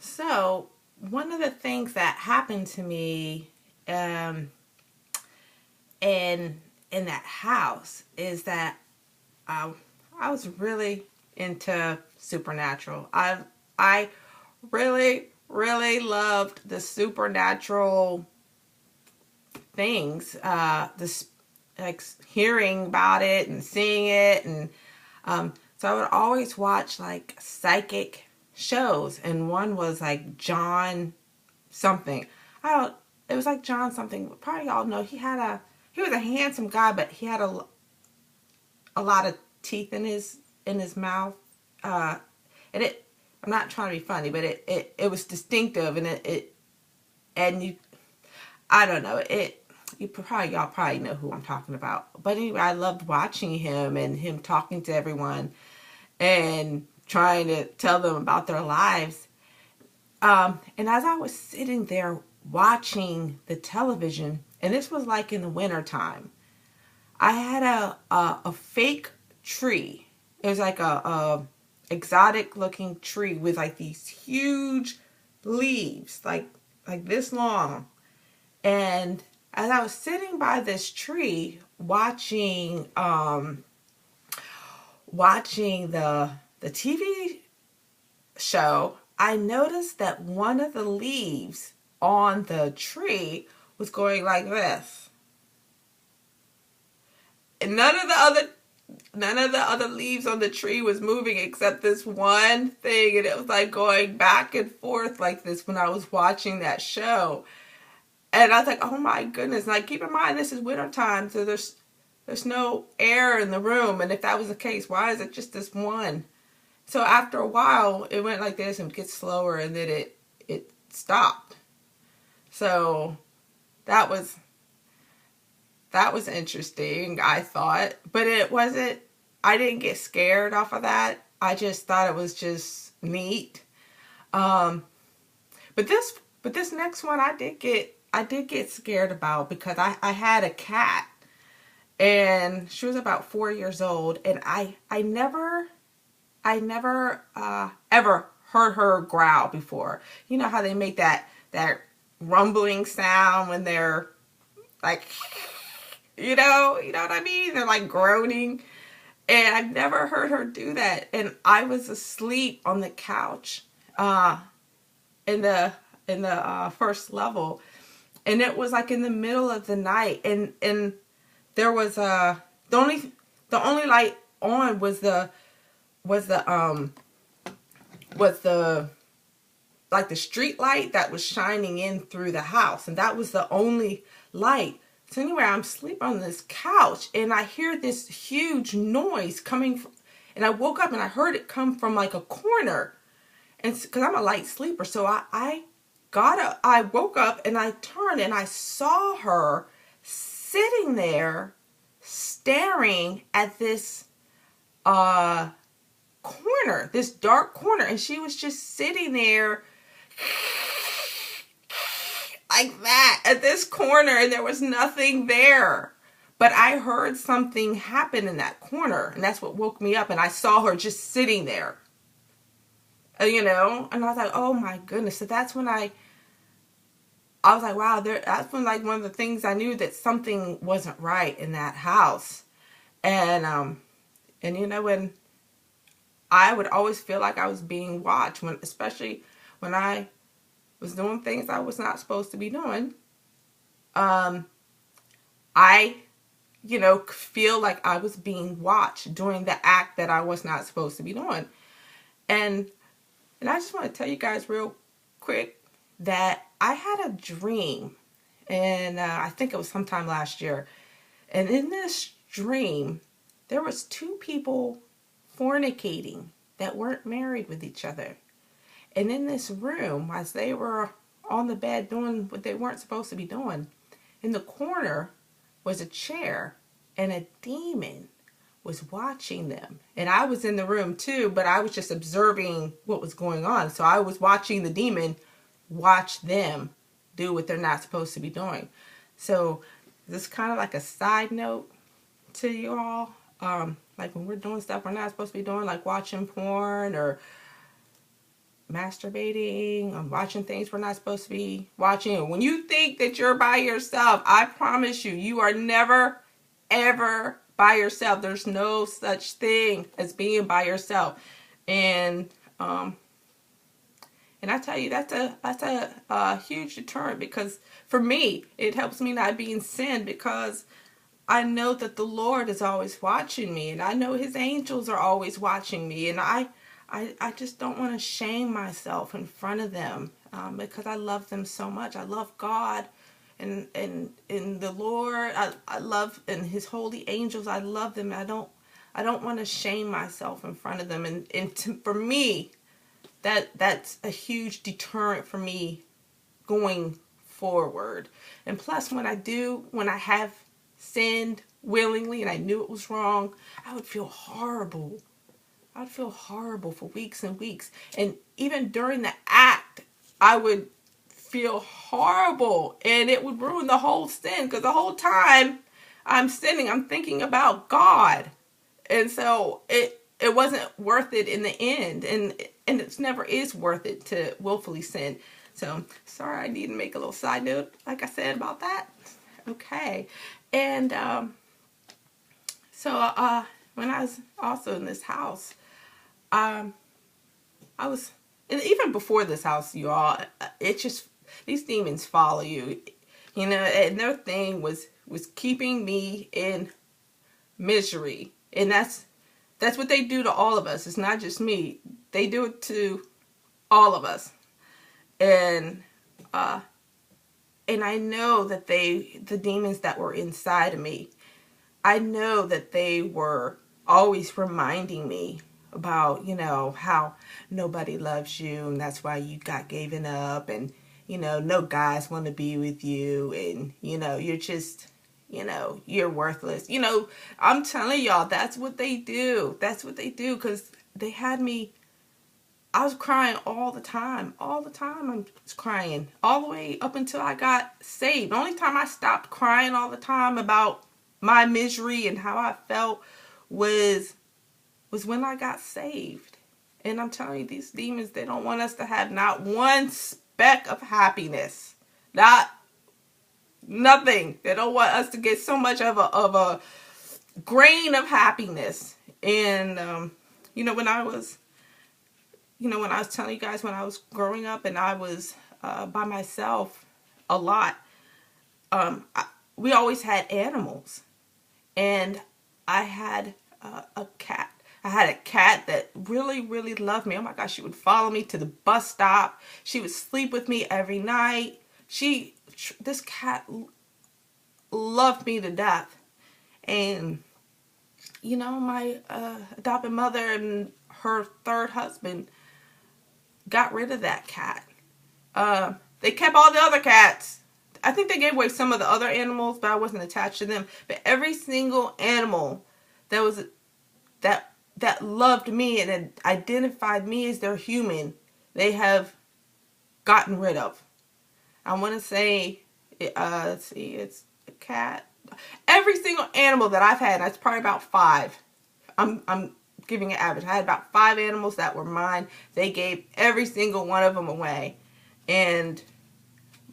So, one of the things that happened to me in that house is that um, I was really into supernatural. I really loved the supernatural things. This like hearing about it and seeing it, and so I would always watch like psychic shows, and one was like John something. I don't. It was like John something. Probably y'all know he was a handsome guy, but he had a lot of teeth in his mouth. Uh, and it. I'm not trying to be funny, but it was distinctive, and it and you. I don't know it. Y'all probably know who I'm talking about. But anyway, I loved watching him and him talking to everyone and trying to tell them about their lives. And as I was sitting there watching the television, and this was like in the wintertime, I had a fake tree. It was like a exotic looking tree with like these huge leaves, like this long. And as I was sitting by this tree watching the TV show, I noticed that one of the leaves on the tree was going like this. And none of the other leaves on the tree was moving except this one thing, and it was like going back and forth like this when I was watching that show. And I was like, oh my goodness. Like, keep in mind this is winter time, so there's no air in the room, and if that was the case, why is it just this one? So after a while, it went like this and it gets slower, and then it stopped. So that was interesting, I thought, but it wasn't. I didn't get scared off of that. I just thought it was just neat. Um, but this next one, I did get scared about because I had a cat, and she was about 4 years old, and I never ever heard her growl before. You know how they make that rumbling sound when they're like, you know what I mean? They're like groaning. And I've never heard her do that. And I was asleep on the couch uh, in the first level, and it was like in the middle of the night, and there was the only light on was the was the like the street light that was shining in through the house, and that was the only light. So anyway, I'm asleep on this couch, and I hear this huge noise coming from, and I woke up and I heard it come from like a corner, and because I'm a light sleeper, so I woke up and I turned and I saw her sitting there staring at this uh corner, this dark corner, and she was just sitting there like that at this corner, and there was nothing there. But I heard something happen in that corner, and that's what woke me up, and I saw her just sitting there. And I was like, oh my goodness. So that's when I was like, wow, that's when like one of the things I knew that something wasn't right in that house. And when I would always feel like I was being watched, especially when I was doing things I was not supposed to be doing. I feel like I was being watched doing the act that I was not supposed to be doing. And I just want to tell you guys real quick that I had a dream, and I think it was sometime last year. And in this dream, there was two people fornicating that weren't married with each other. And in this room, as they were on the bed doing what they weren't supposed to be doing, in the corner was a chair, and a demon was watching them. And I was in the room too, but I was just observing what was going on. So I was watching the demon watch them do what they're not supposed to be doing. So this is kind of like a side note to you all. Like when we're doing stuff we're not supposed to be doing, like watching porn or masturbating, I'm watching things we're not supposed to be watching. When you think that you're by yourself, I promise you, you are never, ever by yourself. There's no such thing as being by yourself. And I tell you, that's a huge deterrent, because for me, it helps me not be in sin, because I know that the Lord is always watching me, and I know his angels are always watching me, and I just don't want to shame myself in front of them, because I love them so much. I love God and the Lord. I love, and his holy angels. I love them. I don't want to shame myself in front of them, for me, that's a huge deterrent for me going forward. And plus, when I have sinned willingly and I knew it was wrong, I would feel horrible. I'd feel horrible for weeks and weeks. And even during the act, I would feel horrible, and it would ruin the whole sin, because the whole time I'm sinning, I'm thinking about God. And so it wasn't worth it in the end, and it never is worth it to willfully sin. So sorry, I need to make a little side note, like I said, about that. Okay. And when I was also in this house, I was, and even before this house, you all, it just, these demons follow you, and their thing was keeping me in misery. And that's what they do to all of us. It's not just me. They do it to all of us. And I know that the demons that were inside of me, I know that they were always reminding me about, how nobody loves you, and that's why you got given up, and, no guys want to be with you, and, you're just, you're worthless. I'm telling y'all, that's what they do. That's what they do, because they had me, I was crying all the time. All the time I was crying, all the way up until I got saved. The only time I stopped crying all the time about my misery and how I felt was when I got saved. And I'm telling you, these demons, they don't want us to have not one speck of happiness. Nothing. They don't want us to get so much of a grain of happiness. And when I was telling you guys, when I was growing up and I was by myself a lot, we always had animals. And I had a cat. I had a cat that really, really loved me. Oh my gosh, she would follow me to the bus stop. She would sleep with me every night. This cat loved me to death. And, my adopted mother and her third husband got rid of that cat. They kept all the other cats. I think they gave away some of the other animals, but I wasn't attached to them. But every single animal that loved me and had identified me as their human, they have gotten rid of. I want to say, let's see, it's a cat. Every single animal that I've had, that's probably about 5. I'm giving an average. I had about 5 animals that were mine. They gave every single one of them away. And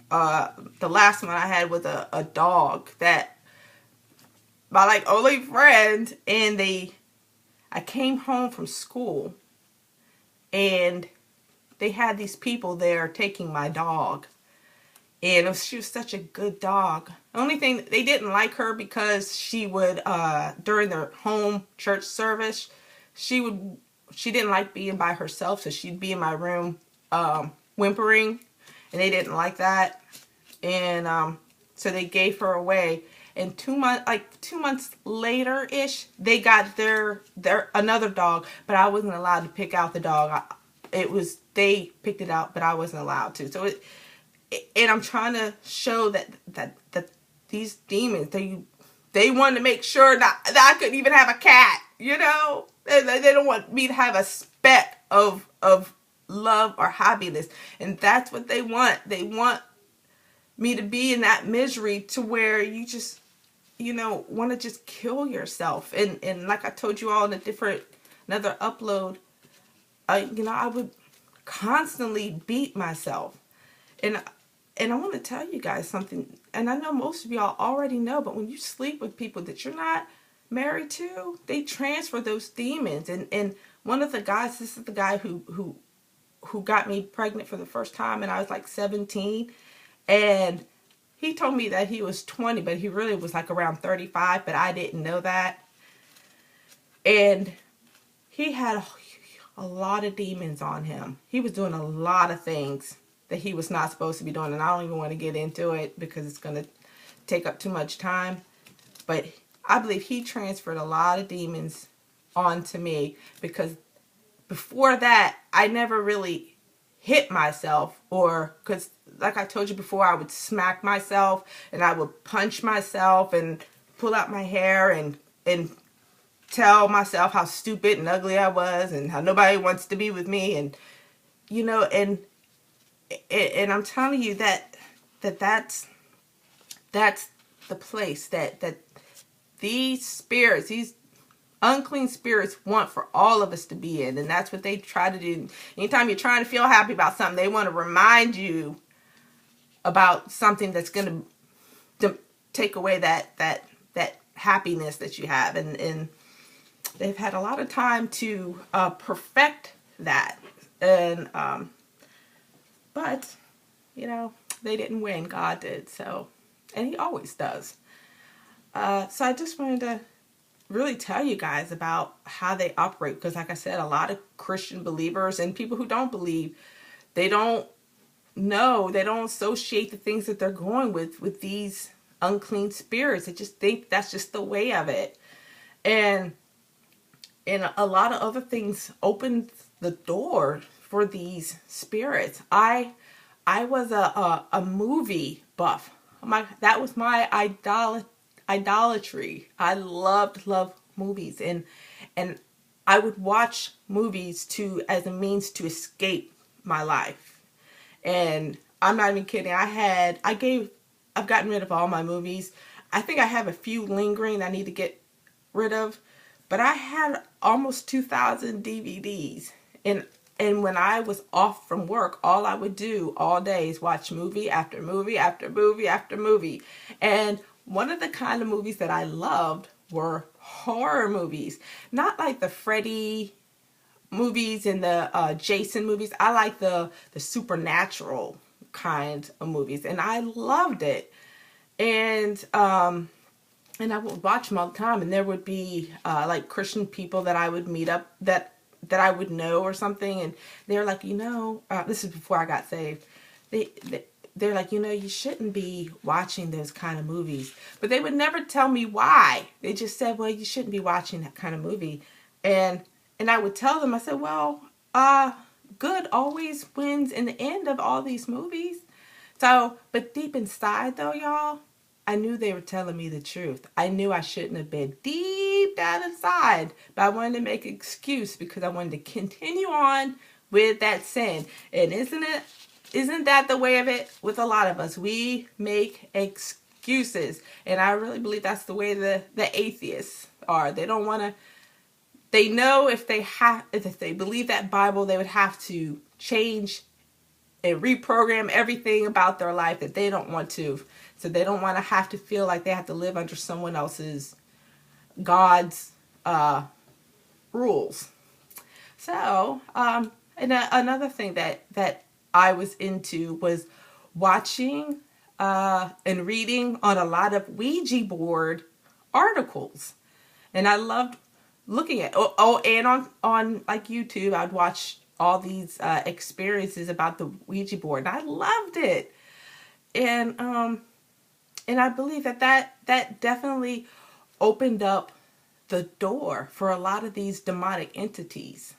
the last one I had was a dog that my only friend, and I came home from school and they had these people there taking my dog, and she was such a good dog. The only thing, they didn't like her because she would during their home church service, she didn't like being by herself, so she'd be in my room whimpering, and they didn't like that. And so they gave her away. And 2 months later ish, they got their another dog, but I wasn't allowed to pick out the dog. They picked it out, but I wasn't allowed to. So and I'm trying to show that these demons, they wanted to make sure that I couldn't even have a cat. They don't want me to have a speck of love or happiness, and that's what they want. They want me to be in that misery to where you just, want to just kill yourself. And like I told you all in another upload, I constantly beat myself. And I want to tell you guys something, and I know most of y'all already know, but when you sleep with people that you're not married to, they transfer those demons. And one of the guys, this is the guy who got me pregnant for the first time, and I was like 17, and he told me that he was 20, but he really was like around 35, but I didn't know that. And he had a lot of demons on him. He was doing a lot of things that he was not supposed to be doing, and I don't even want to get into it because it's going to take up too much time. But I believe he transferred a lot of demons onto me, because before that, I never really hit myself, or because like I told you before, I would smack myself and I would punch myself and pull out my hair and tell myself how stupid and ugly I was and how nobody wants to be with me, and and I'm telling you that's the place that these spirits, these unclean spirits, want for all of us to be in. And that's what they try to do. Anytime you're trying to feel happy about something, they want to remind you about something that's going to take away that happiness that you have. And they've had a lot of time to perfect that. And but they didn't win. God did. So, and he always does. So I just wanted to really tell you guys about how they operate, because like I said, a lot of Christian believers and people who don't believe, they don't know, they don't associate the things that they're going with these unclean spirits. They just think that's just the way of it. And a lot of other things opened the door for these spirits. I was a movie buff. That was my idolatry. I loved movies, and I would watch movies as a means to escape my life. And I'm not even kidding. I've gotten rid of all my movies. I think I have a few lingering I need to get rid of, but I had almost 2,000 DVDs. And when I was off from work, all I would do all day is watch movie after movie after movie after movie. And one of the kind of movies that I loved were horror movies. Not like the Freddy movies and the Jason movies. I like the supernatural kind of movies, and I loved it. And I would watch them all the time, and there would be like Christian people that I would meet up that I would know or something, and they're like, this is before I got saved. They're like, you shouldn't be watching those kind of movies. But they would never tell me why. They just said, well, you shouldn't be watching that kind of movie. And I would tell them, I said, well, good always wins in the end of all these movies. So, but deep inside though, y'all, I knew they were telling me the truth. I knew I shouldn't have been deep down inside, but I wanted to make an excuse because I wanted to continue on with that sin. And isn't that the way of it with a lot of us? We make excuses. And I really believe that's the way the atheists are. They don't want to, they know if they believe that Bible, they would have to change and reprogram everything about their life that they don't want to. So they don't want to have to feel like they have to live under someone else's, God's rules. So, and another thing that I was into was watching and reading on a lot of Ouija board articles. And I loved looking at, and on like YouTube, I'd watch all these experiences about the Ouija board. And I loved it. And I believe that definitely opened up the door for a lot of these demonic entities